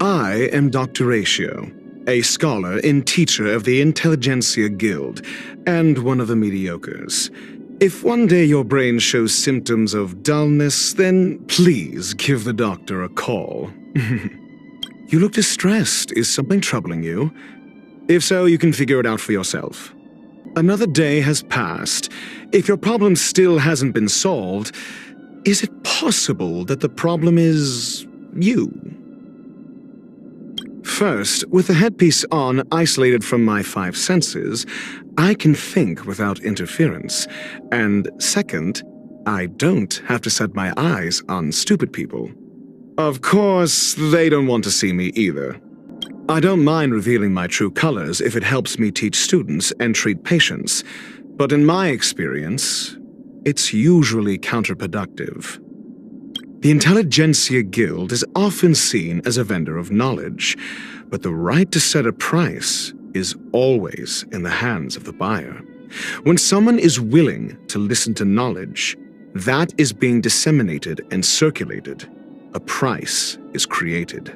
I am Dr. Ratio, a scholar and teacher of the Intelligentsia Guild, and one of the mediocres. If one day your brain shows symptoms of dullness, then please give the doctor a call. You look distressed. Is something troubling you? If so, you can figure it out for yourself. Another day has passed. If your problem still hasn't been solved, is it possible that the problem is you? First, with the headpiece on, isolated from my 5 senses, I can think without interference. And second, I don't have to set my eyes on stupid people. Of course, they don't want to see me either. I don't mind revealing my true colors if it helps me teach students and treat patients, but in my experience, it's usually counterproductive. The Intelligentsia Guild is often seen as a vendor of knowledge, but the right to set a price is always in the hands of the buyer. When someone is willing to listen to knowledge, that is being disseminated and circulated. A price is created.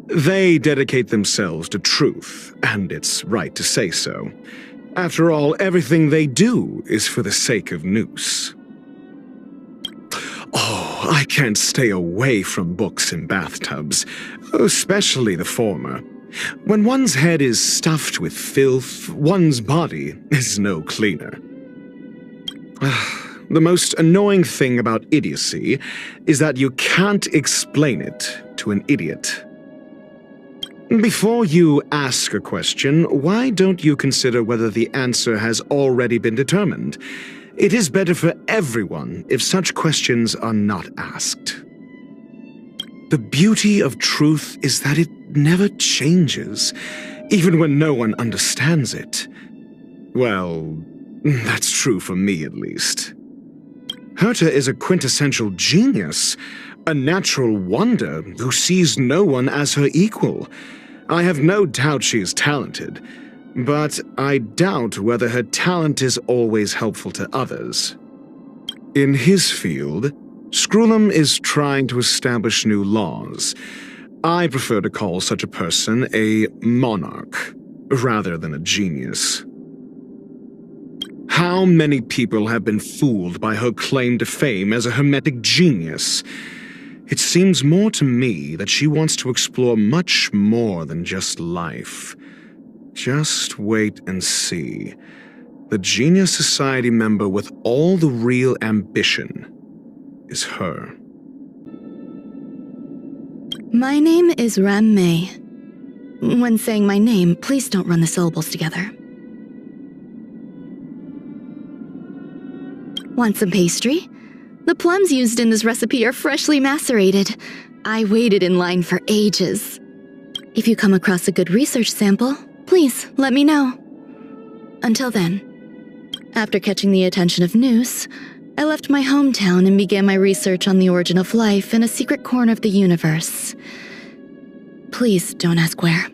They dedicate themselves to truth, and it's right to say so. After all, everything they do is for the sake of noose. Oh, I can't stay away from books and bathtubs, especially the former. When one's head is stuffed with filth, one's body is no cleaner. The most annoying thing about idiocy is that you can't explain it to an idiot. Before you ask a question, why don't you consider whether the answer has already been determined? It is better for everyone if such questions are not asked. The beauty of truth is that it never changes, even when no one understands it. Well, that's true for me at least. Herta is a quintessential genius, a natural wonder who sees no one as her equal. I have no doubt she is talented, but I doubt whether her talent is always helpful to others. In his field, Scrulum is trying to establish new laws. I prefer to call such a person a monarch, rather than a genius. How many people have been fooled by her claim to fame as a hermetic genius? It seems more to me that she wants to explore much more than just life. Just wait and see. The Genius Society member with all the real ambition is her. My name is Ruanmei. When saying my name, please don't run the syllables together. Want some pastry? The plums used in this recipe are freshly macerated. I waited in line for ages. If you come across a good research sample, please let me know. Until then, after catching the attention of Noose, I left my hometown and began my research on the origin of life in a secret corner of the universe. Please don't ask where.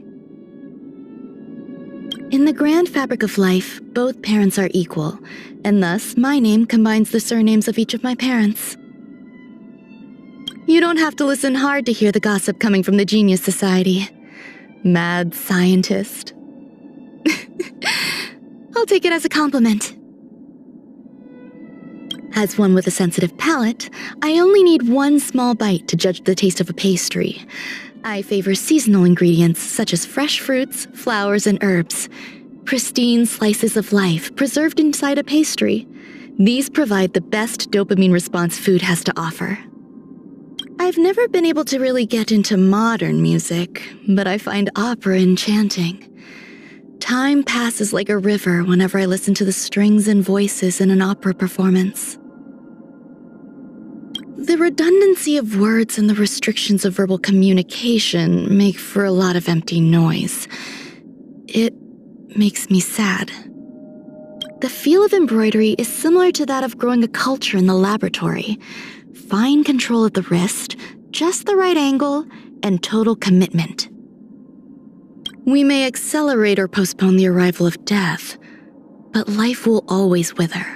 In the grand fabric of life, both parents are equal, and thus my name combines the surnames of each of my parents. You don't have to listen hard to hear the gossip coming from the Genius Society. Mad scientist. I'll take it as a compliment. As one with a sensitive palate, I only need one small bite to judge the taste of a pastry. I favor seasonal ingredients such as fresh fruits, flowers, and herbs. Pristine slices of life preserved inside a pastry. These provide the best dopamine response food has to offer. I've never been able to really get into modern music, but I find opera enchanting. Time passes like a river whenever I listen to the strings and voices in an opera performance. The redundancy of words and the restrictions of verbal communication make for a lot of empty noise. It makes me sad. The feel of embroidery is similar to that of growing a culture in the laboratory. Fine control of the wrist, just the right angle, and total commitment. We may accelerate or postpone the arrival of death, but life will always wither.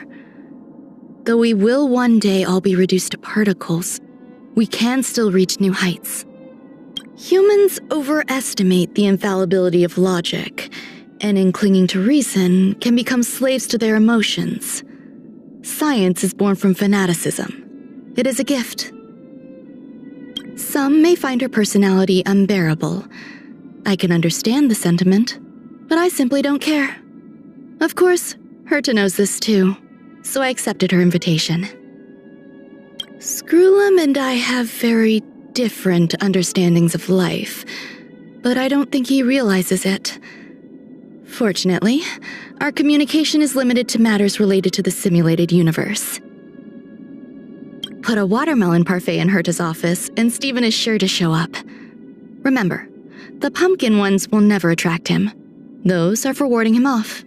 Though we will one day all be reduced to particles, we can still reach new heights. Humans overestimate the infallibility of logic, and in clinging to reason, can become slaves to their emotions. Science is born from fanaticism. It is a gift. Some may find her personality unbearable. I can understand the sentiment, but I simply don't care. Of course, Herta knows this too, so I accepted her invitation. Screwlam and I have very different understandings of life, but I don't think he realizes it. Fortunately, our communication is limited to matters related to the simulated universe. Put a watermelon parfait in Herta's office, and Steven is sure to show up. Remember, the pumpkin ones will never attract him. Those are for warding him off.